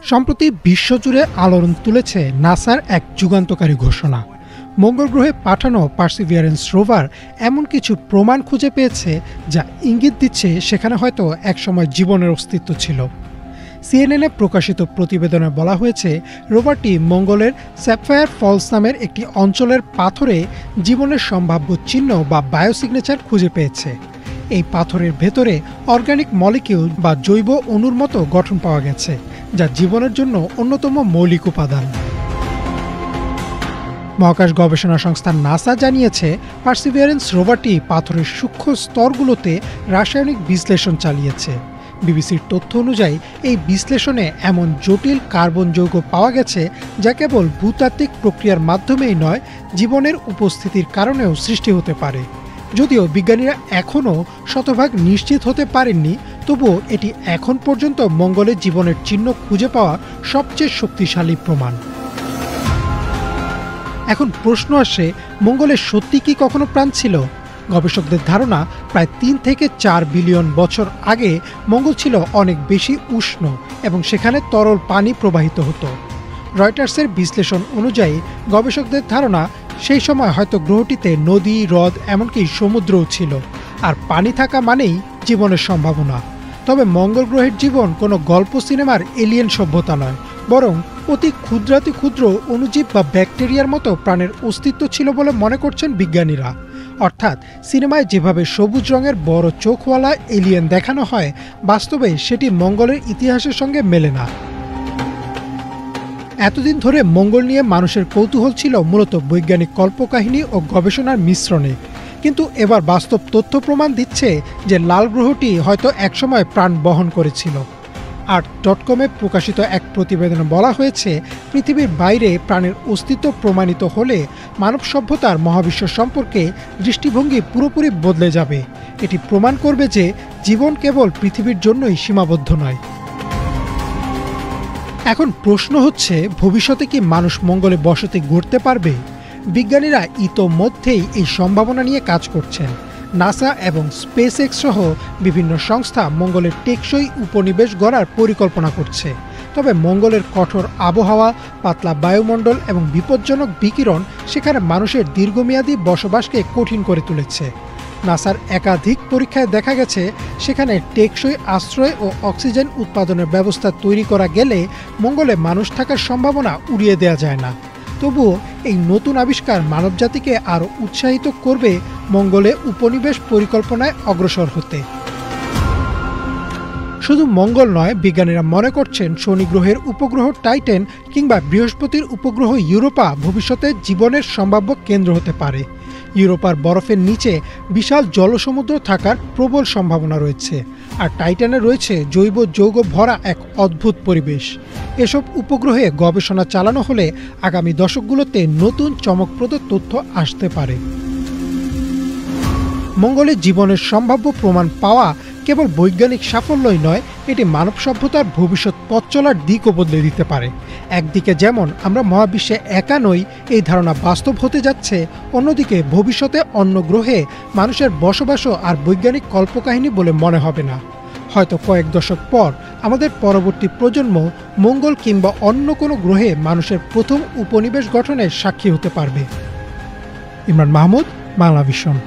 সম্প্রতি বিশ্বজুড়ে আলোড়ন তুলেছে নাসার এক যুগান্তকারী ঘোষণা। মঙ্গল গ্রহে পাঠানো পার্সিভিয়ারেন্স রোভার এমন কিছু প্রমাণ খুঁজে পেয়েছে যা ইঙ্গিত দিচ্ছে সেখানে হয়তো একসময় জীবনের অস্তিত্ব ছিল। সিএনএনে প্রকাশিত প্রতিবেদনে বলা হয়েছে, রোভারটি মঙ্গলের স্যাফায়ার ফলস নামের একটি অঞ্চলের পাথরে জীবনের সম্ভাব্য চিহ্ন বা বায়োসিগনেচার খুঁজে পেয়েছে। এই পাথরের ভেতরে অর্গানিক মলিকিউল বা জৈব অণুর মতো গঠন পাওয়া গেছে, যা জীবনের জন্য অন্যতম মৌলিক উপাদান। মহাকাশ গবেষণা সংস্থা নাসা জানিয়েছে, পার্সিভিয়ারেন্স রোভারটি পাথরের সূক্ষ্ম স্তরগুলোতে রাসায়নিক বিশ্লেষণ চালিয়েছে। বিবিসির তথ্য অনুযায়ী এই বিশ্লেষণে এমন জটিল কার্বন যৌগ পাওয়া গেছে যা কেবল ভূতাত্ত্বিক প্রক্রিয়ার মাধ্যমেই নয়, জীবনের উপস্থিতির কারণেও সৃষ্টি হতে পারে। যদিও বিজ্ঞানীরা এখনও শতভাগ নিশ্চিত হতে পারেননি, তবুও এটি এখন পর্যন্ত মঙ্গলে জীবনের চিহ্ন খুঁজে পাওয়া সবচেয়ে শক্তিশালী প্রমাণ। এখন প্রশ্ন আসে, মঙ্গলে সত্যি কি কখনো প্রাণ ছিল? গবেষকদের ধারণা, প্রায় 3 থেকে 4 বিলিয়ন বছর আগে মঙ্গল ছিল অনেক বেশি উষ্ণ এবং সেখানে তরল পানি প্রবাহিত হতো। রয়টার্সের বিশ্লেষণ অনুযায়ী গবেষকদের ধারণা, সেই সময় হয়তো গ্রহটিতে নদী, হ্রদ, এমনকি সমুদ্রও ছিল, আর পানি থাকা মানেই জীবনের সম্ভাবনা। তবে মঙ্গল গ্রহের জীবন কোনো গল্প সিনেমার এলিয়েন সভ্যতা নয়, বরং অতি ক্ষুদ্রাতি ক্ষুদ্র অণুজীব বা ব্যাকটেরিয়ার মতো প্রাণের অস্তিত্ব ছিল বলে মনে করছেন বিজ্ঞানীরা। অর্থাৎ সিনেমায় যেভাবে সবুজ রঙের বড় চোখওয়ালা এলিয়েন দেখানো হয়, বাস্তবে সেটি মঙ্গলের ইতিহাসের সঙ্গে মেলে না। এতদিন ধরে মঙ্গল নিয়ে মানুষের কৌতূহল ছিল মূলত বৈজ্ঞানিক কল্পকাহিনী ও গবেষণার মিশ্রণে, কিন্তু এবার বাস্তব তথ্য প্রমাণ দিচ্ছে যে লাল গ্রহটি হয়তো একসময় প্রাণ বহন করেছিল। আর্থ.কমে প্রকাশিত এক প্রতিবেদনে বলা হয়েছে, পৃথিবীর বাইরে প্রাণের অস্তিত্ব প্রমাণিত হলে মানব সভ্যতার মহাবিশ্ব সম্পর্কে দৃষ্টিভঙ্গি পুরোপুরি বদলে যাবে। এটি প্রমাণ করবে যে জীবন কেবল পৃথিবীর জন্যই সীমাবদ্ধ নয়। এখন প্রশ্ন হচ্ছে, ভবিষ্যতে কি মানুষ মঙ্গলে বসতি গড়তে পারবে? বিজ্ঞানীরা ইতোমধ্যেই এই সম্ভাবনা নিয়ে কাজ করছেন। নাসা এবং স্পেসএক্স সহ বিভিন্ন সংস্থা মঙ্গলের টেকসই উপনিবেশ গড়ার পরিকল্পনা করছে। তবে মঙ্গলের কঠোর আবহাওয়া, পাতলা বায়ুমণ্ডল এবং বিপজ্জনক বিকিরণ সেখানে মানুষের দীর্ঘমেয়াদী বসবাসকে কঠিন করে তুলেছে। নাসার একাধিক পরীক্ষায় দেখা গেছে, সেখানে টেকসই আশ্রয় ও অক্সিজেন উৎপাদনের ব্যবস্থা তৈরি করা গেলে মঙ্গলে মানুষ থাকার সম্ভাবনা উড়িয়ে দেওয়া যায় না। তবুও এই নতুন আবিষ্কার মানবজাতিকে আরও উৎসাহিত করবে মঙ্গলে উপনিবেশ পরিকল্পনায় অগ্রসর হতে। শুধু মঙ্গল নয়, বিজ্ঞানীরা মনে করছেন শনি গ্রহের উপগ্রহ টাইটান কিংবা বৃহস্পতির উপগ্রহ ইউরোপা ভবিষ্যতে জীবনের সম্ভাব্য কেন্দ্র হতে পারে। ইউরোপার বরফের নিচে বিশাল জলসমুদ্র থাকার প্রবল সম্ভাবনা রয়েছে, আর টাইটানে রয়েছে জৈব যৌগ ভরা এক অদ্ভুত পরিবেশ। এসব উপগ্রহে গবেষণা চালানো হলে আগামী দশকগুলোতে নতুন চমকপ্রদ তথ্য আসতে পারে। মঙ্গলে জীবনের সম্ভাব্য প্রমাণ পাওয়া কেবল বৈজ্ঞানিক সাফল্যই নয়, এটি মানব সভ্যতার ভবিষ্যৎ পথ চলার দিকও বদলে দিতে পারে। একদিকে যেমন আমরা মহাবিশ্বে একা নই, এই ধারণা বাস্তব হতে যাচ্ছে, অন্যদিকে ভবিষ্যতে অন্য গ্রহে মানুষের বসবাসও আর বৈজ্ঞানিক কল্পকাহিনী বলে মনে হবে না। হয়তো কয়েক দশক পর আমাদের পরবর্তী প্রজন্ম মঙ্গল কিংবা অন্য কোনো গ্রহে মানুষের প্রথম উপনিবেশ গঠনের সাক্ষী হতে পারবে। ইমরান মাহমুদ, বাংলা ভিশন।